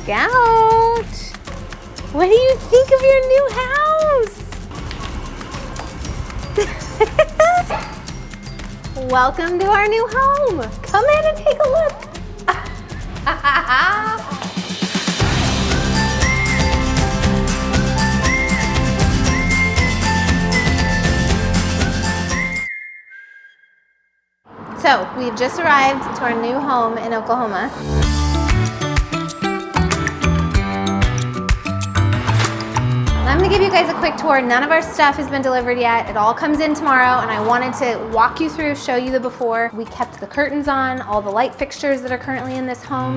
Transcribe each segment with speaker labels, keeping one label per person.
Speaker 1: check out. What do you think of your new house? Welcome to our new home. Come in and take a look. So we've just arrived to our new home in Oklahoma. I'm gonna give you guys a quick tour. None of our stuff has been delivered yet. It all comes in tomorrow, and I wanted to walk you through, show you the before. We kept the curtains on, all the light fixtures that are currently in this home.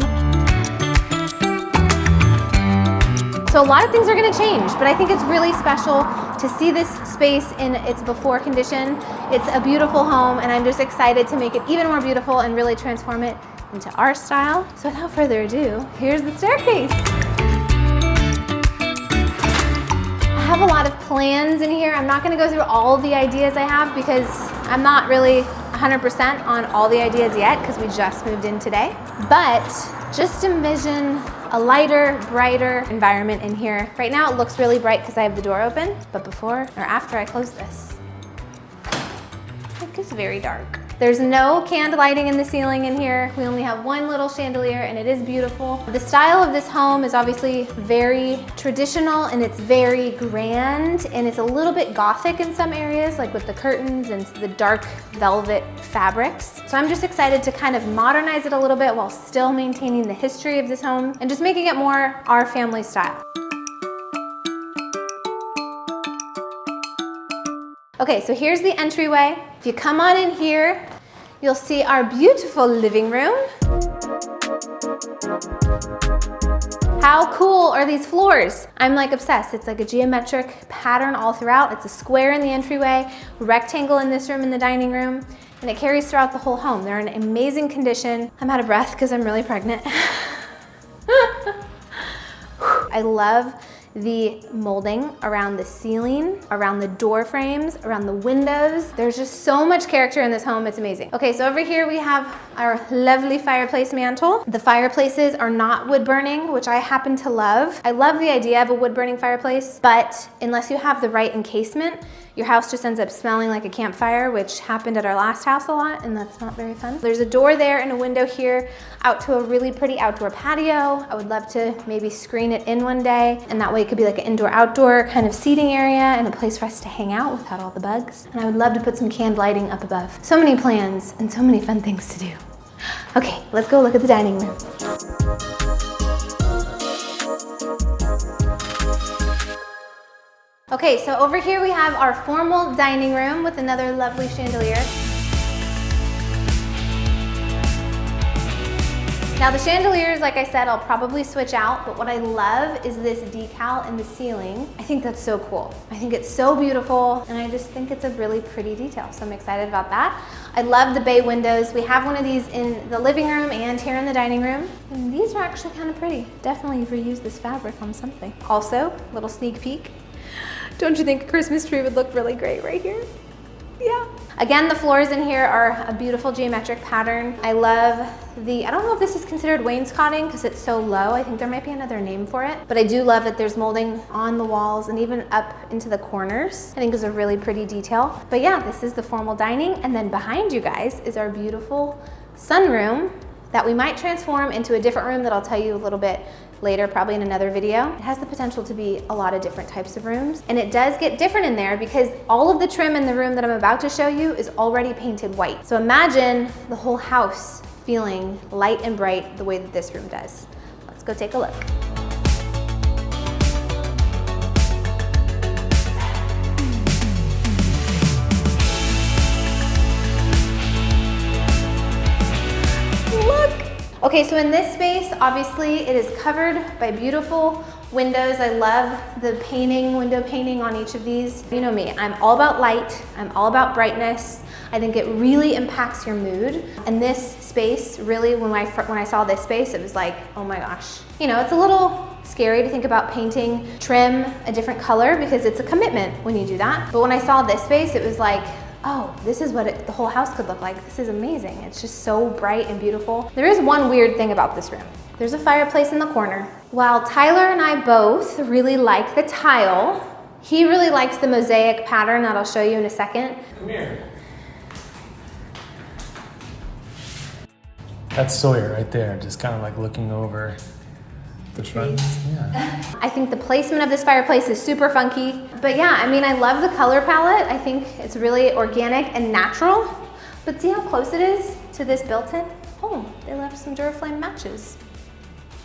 Speaker 1: So a lot of things are gonna change, but I think it's really special to see this space in its before condition. It's a beautiful home, and I'm just excited to make it even more beautiful and really transform it into our style. So without further ado, here's the staircase. I have a lot of plans in here. I'm not gonna go through all the ideas I have because I'm not really 100% on all the ideas yet because we just moved in today. But just envision a lighter, brighter environment in here. Right now it looks really bright because I have the door open, but before or after I close this, it gets very dark. There's no candle lighting in the ceiling in here. We only have one little chandelier and it is beautiful. The style of this home is obviously very traditional and it's very grand and it's a little bit gothic in some areas, like with the curtains and the dark velvet fabrics. So I'm just excited to kind of modernize it a little bit while still maintaining the history of this home and just making it more our family style. Okay, so here's the entryway. If you come on in here, you'll see our beautiful living room. How cool are these floors? I'm like obsessed. It's like a geometric pattern all throughout. It's a square in the entryway, rectangle in this room in the dining room, and it carries throughout the whole home. They're in amazing condition. I'm out of breath because I'm really pregnant. I love the molding around the ceiling, around the door frames, around the windows. There's just so much character in this home, it's amazing. Okay, so over here we have our lovely fireplace mantle. The fireplaces are not wood burning, which I happen to love. I love the idea of a wood burning fireplace, but unless you have the right encasement, your house just ends up smelling like a campfire, which happened at our last house a lot, and that's not very fun. There's a door there and a window here out to a really pretty outdoor patio. I would love to maybe screen it in one day, and that way it could be like an indoor-outdoor kind of seating area and a place for us to hang out without all the bugs. And I would love to put some candle lighting up above. So many plans and so many fun things to do. Okay, let's go look at the dining room. Okay, so over here we have our formal dining room with another lovely chandelier. Now the chandeliers, like I said, I'll probably switch out, but what I love is this decal in the ceiling. I think that's so cool. I think it's so beautiful, and I just think it's a really pretty detail, so I'm excited about that. I love the bay windows. We have one of these in the living room and here in the dining room, and these are actually kind of pretty. Definitely reuse this fabric on something. Also, little sneak peek. Don't you think a Christmas tree would look really great right here? Yeah. Again, the floors in here are a beautiful geometric pattern. I love I don't know if this is considered wainscoting because it's so low. I think there might be another name for it, but I do love that there's molding on the walls and even up into the corners. I think it's a really pretty detail. But yeah, this is the formal dining. And then behind you guys is our beautiful sunroom that we might transform into a different room that I'll tell you a little bit later, probably in another video. It has the potential to be a lot of different types of rooms, and it does get different in there because all of the trim in the room that I'm about to show you is already painted white. So imagine the whole house feeling light and bright the way that this room does. Let's go take a look. Okay, so in this space, obviously it is covered by beautiful windows. I love the painting, window painting on each of these. You know me, I'm all about light, I'm all about brightness. I think it really impacts your mood. And this space, really, when I saw this space, it was like, oh my gosh. You know, it's a little scary to think about painting trim a different color because it's a commitment when you do that. But when I saw this space, it was like, oh, this is what the whole house could look like. This is amazing. It's just so bright and beautiful. There is one weird thing about this room. There's a fireplace in the corner, While Tyler and I both really like the tile, he really likes the mosaic pattern that I'll show you in a second.
Speaker 2: Come here. That's Sawyer right there, just kind of like looking over the front. Yeah.
Speaker 1: I think the placement of this fireplace is super funky. But yeah, I mean, I love the color palette. I think it's really organic and natural. But see how close it is to this built-in? Oh, they left some Duraflame matches.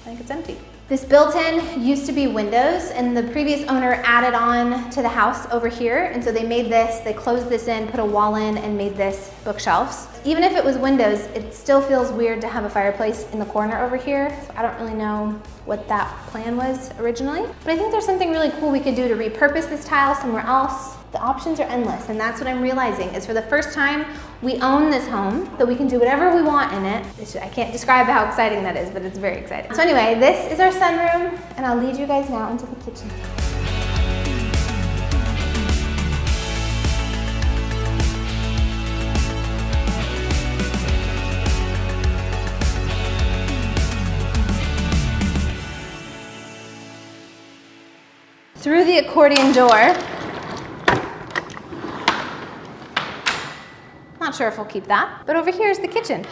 Speaker 1: I think it's empty. This built-in used to be windows, and the previous owner added on to the house over here. And so they made this, they closed this in, put a wall in, and made this bookshelves. Even if it was windows, it still feels weird to have a fireplace in the corner over here. So I don't really know what that plan was originally. But I think there's something really cool we could do to repurpose this tile somewhere else. The options are endless, and that's what I'm realizing is for the first time we own this home, that we can do whatever we want in it. I can't describe how exciting that is, but it's very exciting. So anyway, this is our sunroom, and I'll lead you guys now into the kitchen. Through the accordion door. Not sure if we'll keep that, but over here is the kitchen.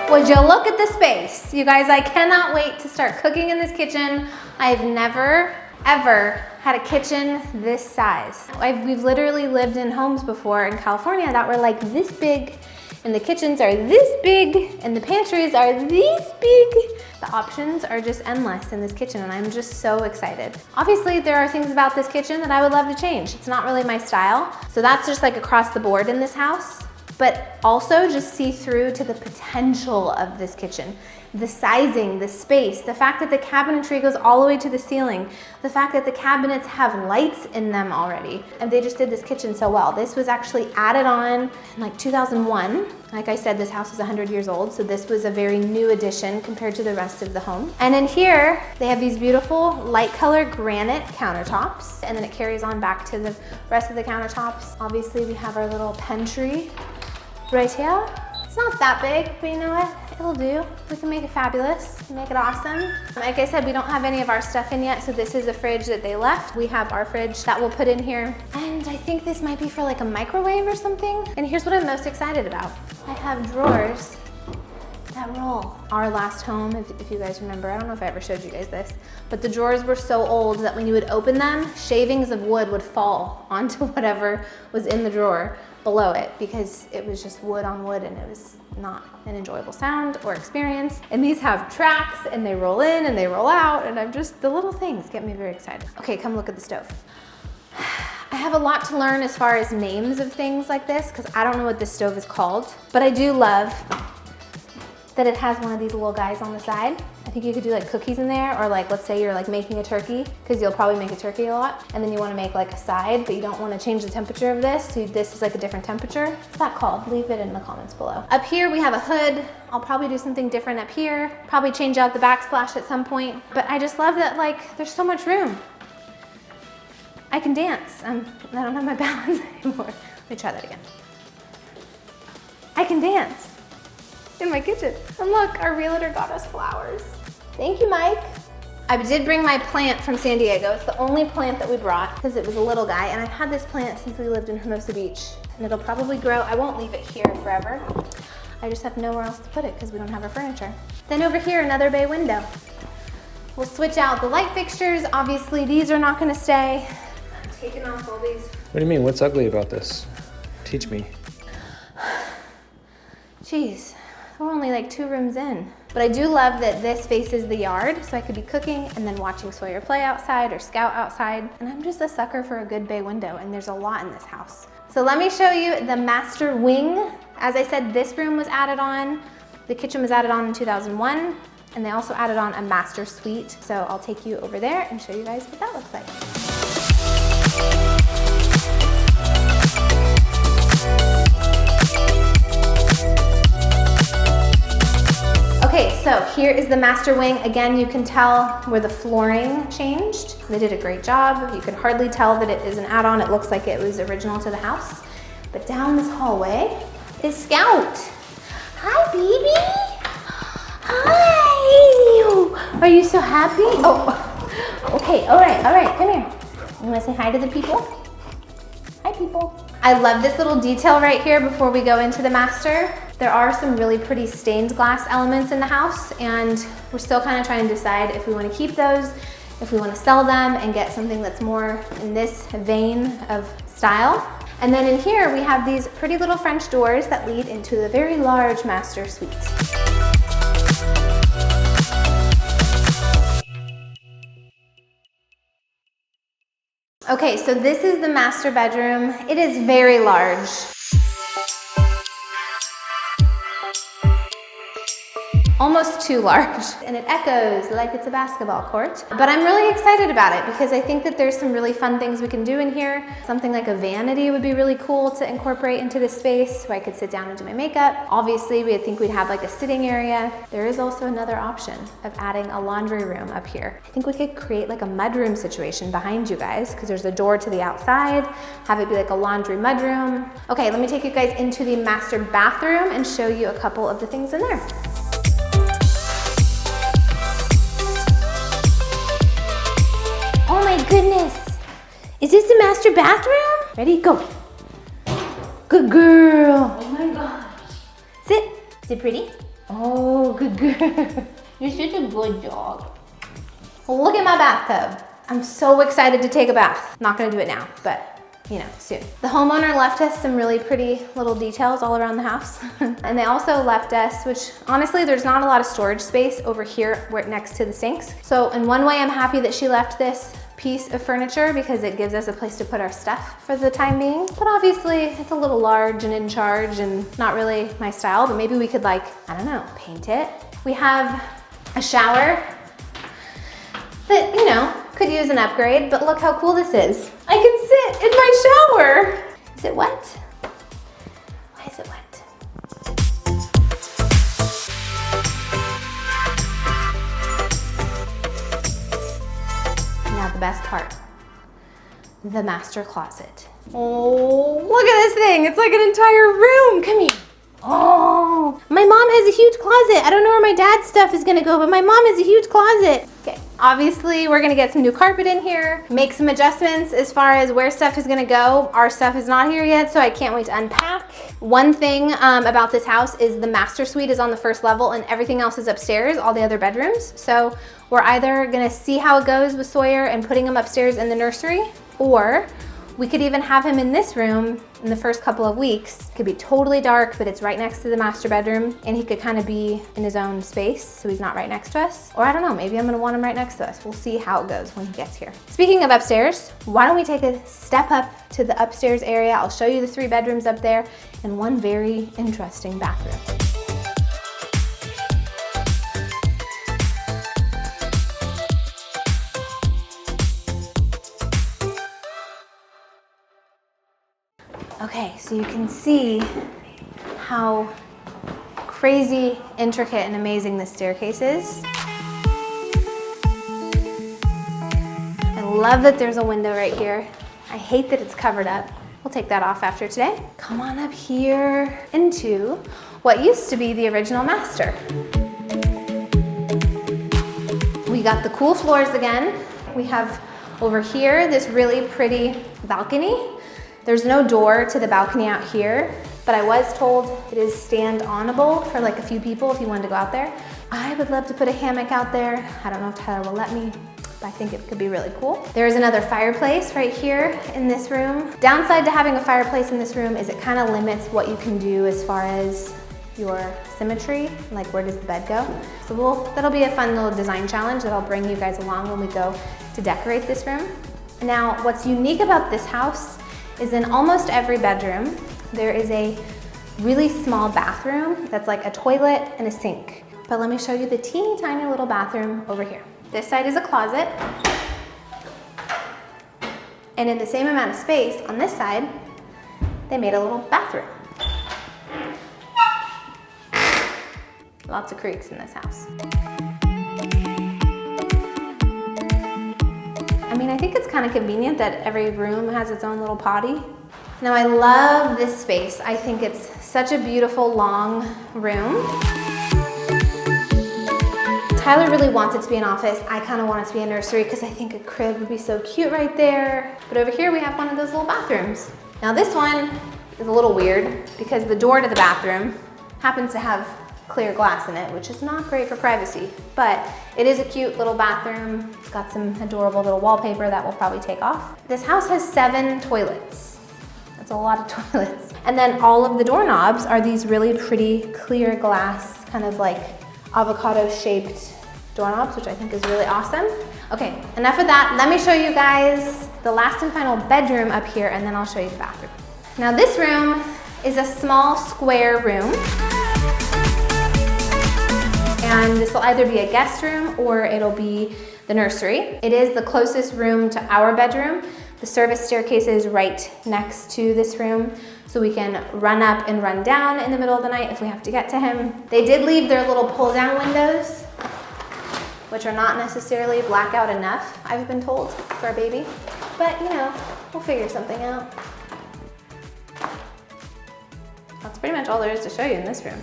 Speaker 1: Would you look at the space? You guys, I cannot wait to start cooking in this kitchen. I've never, ever had a kitchen this size. We've literally lived in homes before in California that were like this big, and the kitchens are this big, and the pantries are this big. The options are just endless in this kitchen, and I'm just so excited. Obviously, there are things about this kitchen that I would love to change. It's not really my style, so that's just like across the board in this house. But also just see through to the potential of this kitchen. The sizing, the space, the fact that the cabinetry goes all the way to the ceiling, the fact that the cabinets have lights in them already. And they just did this kitchen so well. This was actually added on in like 2001. Like I said, this house is 100 years old, so this was a very new addition compared to the rest of the home. And in here, they have these beautiful light colored granite countertops, and then it carries on back to the rest of the countertops. Obviously, we have our little pantry right here. It's not that big, but you know what? It'll do. We can make it fabulous, make it awesome. Like I said, we don't have any of our stuff in yet, so this is a fridge that they left. We have our fridge that we'll put in here. And I think this might be for like a microwave or something. And here's what I'm most excited about. I have drawers that roll. Our last home, if you guys remember, I don't know if I ever showed you guys this, but the drawers were so old that when you would open them, shavings of wood would fall onto whatever was in the drawer below it because it was just wood on wood and it was not an enjoyable sound or experience. And these have tracks and they roll in and they roll out, and the little things get me very excited. Okay, come look at the stove. I have a lot to learn as far as names of things like this because I don't know what this stove is called, but I do love that it has one of these little guys on the side. I think you could do like cookies in there, or like, let's say you're like making a turkey, because you'll probably make a turkey a lot, and then you wanna make like a side, but you don't wanna change the temperature of this, so this is like a different temperature. What's that called? Leave it in the comments below. Up here we have a hood. I'll probably do something different up here. Probably change out the backsplash at some point, but I just love that like there's so much room. I can dance. I don't have my balance anymore. Let me try that again. I can dance in my kitchen. And look, our realtor got us flowers. Thank you, Mike. I did bring my plant from San Diego. It's the only plant that we brought because it was a little guy, and I've had this plant since we lived in Hermosa Beach, and it'll probably grow. I won't leave it here forever. I just have nowhere else to put it because we don't have our furniture. Then over here, another bay window. We'll switch out the light fixtures. Obviously, these are not gonna stay. I'm taking off all these.
Speaker 2: What do you mean? What's ugly about this? Teach me.
Speaker 1: Jeez. We're only like 2 rooms in. But I do love that this faces the yard, so I could be cooking and then watching Sawyer play outside or scout outside. And I'm just a sucker for a good bay window, and there's a lot in this house. So let me show you the master wing. As I said, this room was added on. The kitchen was added on in 2001, and they also added on a master suite. So I'll take you over there and show you guys what that looks like. Okay, so here is the master wing. Again, you can tell where the flooring changed. They did a great job. You could hardly tell that it is an add-on. It looks like it was original to the house. But down this hallway is Scout. Hi, B. Are you so happy? Oh, okay, all right, come here. You wanna say hi to the people? Hi, people. I love this little detail right here before we go into the master. There are some really pretty stained glass elements in the house, and we're still kind of trying to decide if we want to keep those, if we want to sell them and get something that's more in this vein of style. And then in here we have these pretty little French doors that lead into the very large master suite. Okay, so this is the master bedroom. It is very large. Almost too large, and it echoes like it's a basketball court. But I'm really excited about it because I think that there's some really fun things we can do in here. Something like a vanity would be really cool to incorporate into this space where I could sit down and do my makeup. Obviously, we think we'd have like a sitting area. There is also another option of adding a laundry room up here. I think we could create like a mudroom situation behind you guys because there's a door to the outside, have it be like a laundry mudroom. Okay, let me take you guys into the master bathroom and show you a couple of the things in there. Oh my goodness. Is this the master bathroom? Ready, go. Good girl. Oh my gosh. Sit. Is it pretty? Oh, good girl. You're such a good dog. Look at my bathtub. I'm so excited to take a bath. Not gonna do it now, but you know, soon. The homeowner left us some really pretty little details all around the house. And they also left us, which honestly, there's not a lot of storage space over here where next to the sinks. So in one way, I'm happy that she left this piece of furniture because it gives us a place to put our stuff for the time being. But obviously it's a little large and in charge and not really my style, but maybe we could like, I don't know, paint it. We have a shower that, you know, could use an upgrade, but look how cool this is. I can sit in my shower. Is it wet? Why is it wet? Now the best part, the master closet. Oh, look at this thing. It's like an entire room. Come here. Oh, my mom has a huge closet. I don't know where my dad's stuff is gonna go, but my mom has a huge closet. Okay, obviously we're gonna get some new carpet in here, make some adjustments as far as where stuff is gonna go. Our stuff is not here yet, so I can't wait to unpack. One thing about this house is the master suite is on the first level and everything else is upstairs, all the other bedrooms. So we're either gonna see how it goes with Sawyer and putting him upstairs in the nursery, or we could even have him in this room in the first couple of weeks. It could be totally dark, but it's right next to the master bedroom, and he could kind of be in his own space, so he's not right next to us. Or I don't know, maybe I'm gonna want him right next to us. We'll see how it goes when he gets here. Speaking of upstairs, why don't we take a step up to the upstairs area? I'll show you the 3 bedrooms up there and one very interesting bathroom. Okay, so you can see how crazy, intricate, and amazing this staircase is. I love that there's a window right here. I hate that it's covered up. We'll take that off after today. Come on up here into what used to be the original master. We got the cool floors again. We have over here this really pretty balcony. There's no door to the balcony out here, but I was told it is stand-onable for like a few people if you wanted to go out there. I would love to put a hammock out there. I don't know if Tyler will let me, but I think it could be really cool. There is another fireplace right here in this room. Downside to having a fireplace in this room is it kind of limits what you can do as far as your symmetry, like where does the bed go? So that'll be a fun little design challenge that I'll bring you guys along when we go to decorate this room. Now, what's unique about this house is in almost every bedroom, there is a really small bathroom that's like a toilet and a sink. But let me show you the teeny tiny little bathroom over here. This side is a closet. And in the same amount of space on this side, they made a little bathroom. Lots of creaks in this house. I mean, I think it's kind of convenient that every room has its own little potty. Now, I love this space. I think it's such a beautiful long room. Tyler really wants it to be an office. I kind of want it to be a nursery because I think a crib would be so cute right there. But over here we have one of those little bathrooms. Now this one is a little weird because the door to the bathroom happens to have clear glass in it, which is not great for privacy, but it is a cute little bathroom. It's got some adorable little wallpaper that we'll probably take off. This house has 7 toilets. That's a lot of toilets. And then all of the doorknobs are these really pretty clear glass, kind of like avocado shaped doorknobs, which I think is really awesome. Okay, enough of that. Let me show you guys the last and final bedroom up here, and then I'll show you the bathroom. Now this room is a small square room. And this will either be a guest room or it'll be the nursery. It is the closest room to our bedroom. The service staircase is right next to this room, so we can run up and run down in the middle of the night if we have to get to him. They did leave their little pull-down windows, which are not necessarily blackout enough, I've been told, for a baby. But you know, we'll figure something out. That's pretty much all there is to show you in this room.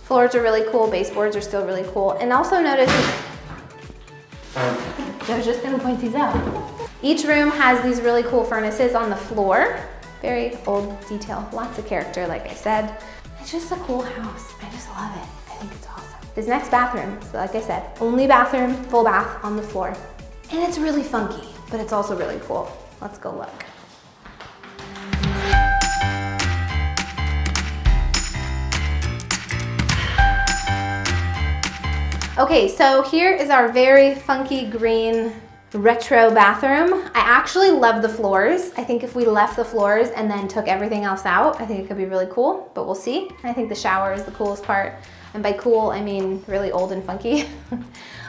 Speaker 1: Floors are really cool, baseboards are still really cool. And also notice, I was just gonna point these out. Each room has these really cool furnaces on the floor. Very old detail, lots of character, like I said. It's just a cool house, I just love it. I think it's awesome. This next bathroom, so like I said, only bathroom, full bath on the floor. And it's really funky, but it's also really cool. Let's go look. Okay, so here is our very funky green retro bathroom. I actually love the floors. I think if we left the floors and then took everything else out, I think it could be really cool, but we'll see. I think the shower is the coolest part. And by cool, I mean really old and funky.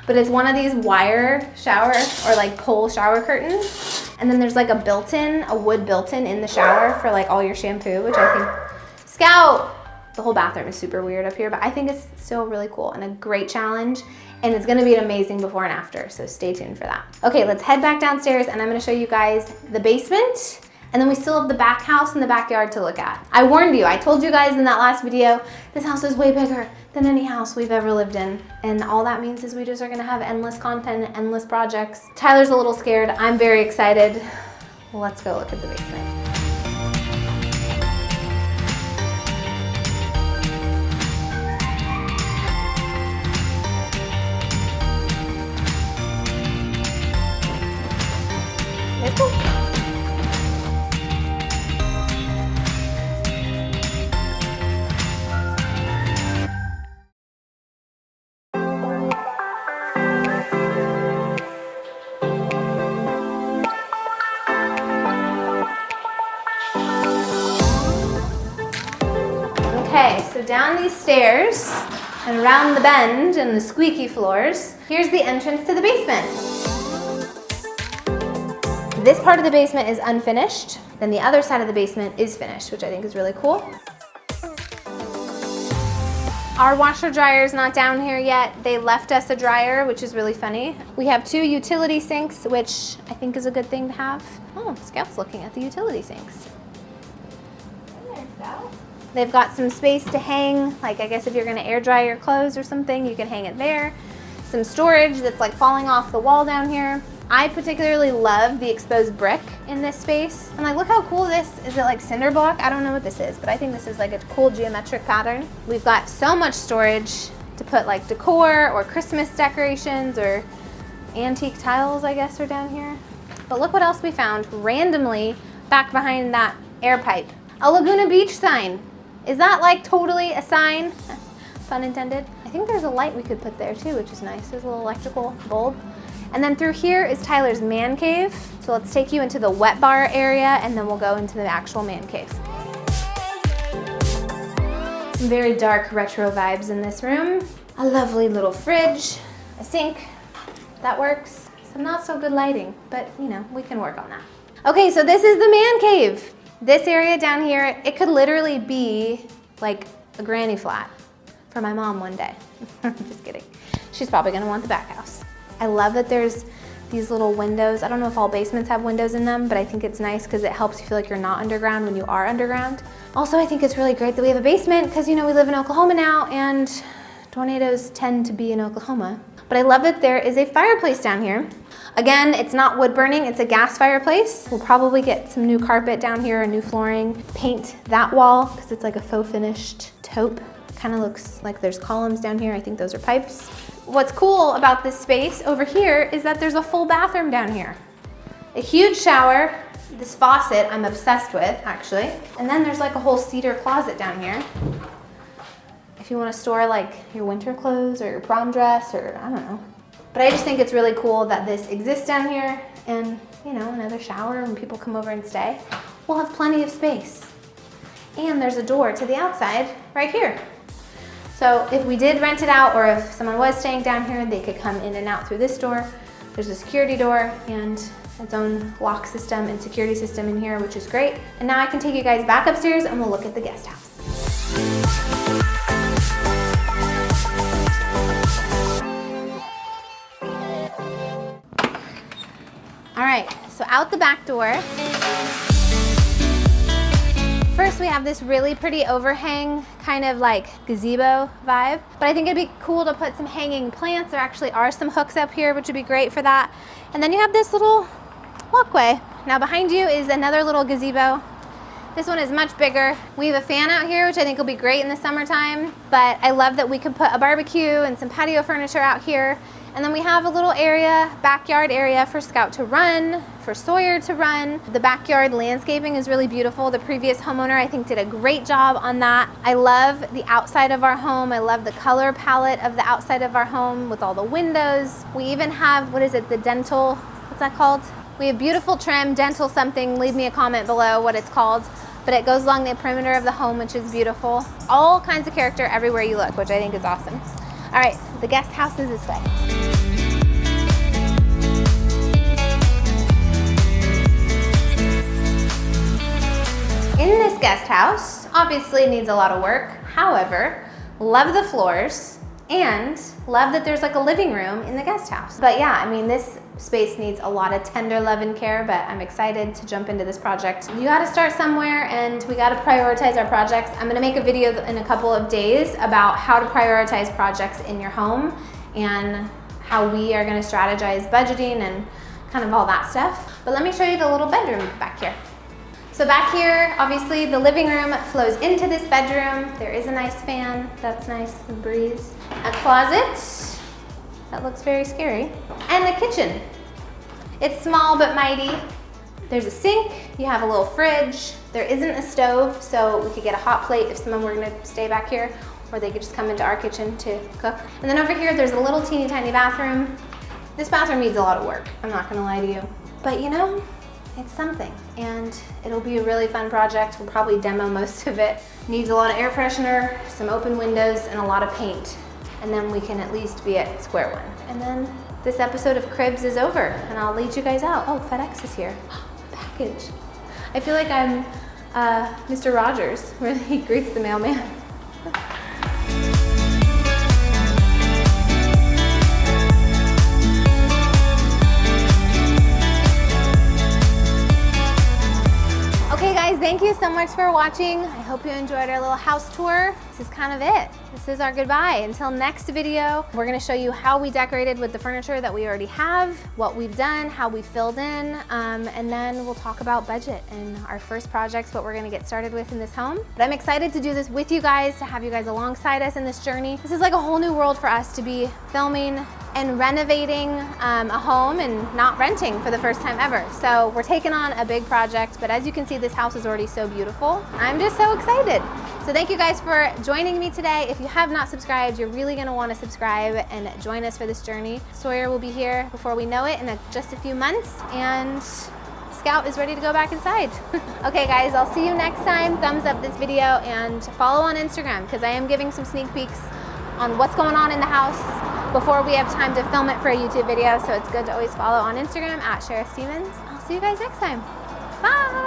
Speaker 1: But it's one of these wire shower or like pole shower curtains. And then there's like a wood built-in in the shower for like all your shampoo, which I think, Scout! The whole bathroom is super weird up here, but I think it's still really cool and a great challenge. And it's gonna be an amazing before and after, so stay tuned for that. Okay, let's head back downstairs and I'm gonna show you guys the basement, and then we still have the back house and the backyard to look at. I warned you, I told you guys in that last video, this house is way bigger than any house we've ever lived in. And all that means is we just are gonna have endless content, endless projects. Tyler's a little scared, I'm very excited. Let's go look at the basement. Okay, so down these stairs and around the bend and the squeaky floors, here's the entrance to the basement. This part of the basement is unfinished, then the other side of the basement is finished, which I think is really cool. Our washer dryer is not down here yet. They left us a dryer, which is really funny. We have 2 utility sinks, which I think is a good thing to have. Oh, Scout's looking at the utility sinks. Hey there, Scout. They've got some space to hang, like I guess if you're gonna air dry your clothes or something, you can hang it there. Some storage that's like falling off the wall down here. I particularly love the exposed brick in this space. And like, look how cool this is. It like cinder block? I don't know what this is, but I think this is like a cool geometric pattern. We've got so much storage to put like decor or Christmas decorations or antique tiles, I guess, are down here. But look what else we found randomly back behind that air pipe. A Laguna Beach sign. Is that like totally a sign? Pun intended. I think there's a light we could put there too, which is nice. There's a little electrical bulb. And then through here is Tyler's man cave. So let's take you into the wet bar area and then we'll go into the actual man cave. Some very dark retro vibes in this room. A lovely little fridge, a sink, that works. Some not so good lighting, but you know, we can work on that. Okay, so this is the man cave. This area down here, it could literally be like a granny flat for my mom one day. Just kidding. She's probably gonna want the back house. I love that there's these little windows. I don't know if all basements have windows in them, but I think it's nice because it helps you feel like you're not underground when you are underground. Also, I think it's really great that we have a basement because, you know, we live in Oklahoma now and Tornadoes tend to be in Oklahoma. But I love that there is a fireplace down here. Again, it's not wood burning, it's a gas fireplace. We'll probably get some new carpet down here, a new flooring, paint that wall, because it's like a faux finished taupe. Kind of looks like there's columns down here. I think those are pipes. What's cool about this space over here is that there's a full bathroom down here. A huge shower, this faucet I'm obsessed with, actually. And then there's like a whole cedar closet down here. If you want to store like your winter clothes or your prom dress or I don't know. But I just think it's really cool that this exists down here, and you know, another shower when people come over and stay. We'll have plenty of space. And there's a door to the outside right here. So if we did rent it out, or if someone was staying down here, they could come in and out through this door. There's a security door and its own lock system and security system in here, which is great. And now I can take you guys back upstairs and we'll look at the guest house. All right, so out the back door. First we have this really pretty overhang, kind of like gazebo vibe, but I think it'd be cool to put some hanging plants. There actually are some hooks up here, which would be great for that. And then you have this little walkway. Now behind you is another little gazebo. This one is much bigger. We have a fan out here, which I think will be great in the summertime, but I love that we could put a barbecue and some patio furniture out here. And then we have a little area, backyard area for Scout to run, for Sawyer to run. The backyard landscaping is really beautiful. The previous homeowner, I think, did a great job on that. I love the outside of our home. I love the color palette of the outside of our home with all the windows. We even have, what is it, the dental, what's that called? We have beautiful trim, dental something. Leave me a comment below what it's called. But it goes along the perimeter of the home, which is beautiful. All kinds of character everywhere you look, which I think is awesome. All right, the guest house is this way. In this guest house, obviously needs a lot of work. However, love the floors and love that there's like a living room in the guest house. But yeah, I mean, this space needs a lot of tender love and care, but I'm excited to jump into this project. You gotta start somewhere and we gotta prioritize our projects. I'm gonna make a video in a couple of days about how to prioritize projects in your home and how we are gonna strategize budgeting and kind of all that stuff. But let me show you the little bedroom back here. So back here, obviously the living room flows into this bedroom. There is a nice fan, that's nice, the breeze. A closet, that looks very scary. And the kitchen. It's small but mighty. There's a sink, you have a little fridge. There isn't a stove, so we could get a hot plate if someone were gonna stay back here, or they could just come into our kitchen to cook. And then over here, there's a little teeny tiny bathroom. This bathroom needs a lot of work, I'm not gonna lie to you. But you know, it's something, and it'll be a really fun project. We'll probably demo most of it. Needs a lot of air freshener, some open windows, and a lot of paint. And then we can at least be at square one. And then this episode of Cribs is over, and I'll lead you guys out. Oh, FedEx is here. Package. I feel like I'm Mr. Rogers, where he greets the mailman. Okay guys, thank you so much for watching. I hope you enjoyed our little house tour. This is kind of it. This is our goodbye. Until next video, we're gonna show you how we decorated with the furniture that we already have, what we've done, how we filled in, and then we'll talk about budget and our first projects, what we're gonna get started with in this home. But I'm excited to do this with you guys, to have you guys alongside us in this journey. This is like a whole new world for us to be filming and renovating a home and not renting for the first time ever. So we're taking on a big project, but as you can see, this house is already so beautiful. I'm just so excited. So thank you guys for joining me today. If you have not subscribed, you're really gonna wanna subscribe and join us for this journey. Sawyer will be here before we know it in just a few months, and Scout is ready to go back inside. Okay guys, I'll see you next time. Thumbs up this video and follow on Instagram, because I am giving some sneak peeks on what's going on in the house before we have time to film it for a YouTube video. So it's good to always follow on Instagram at Sharrah Stevens. I'll see you guys next time. Bye.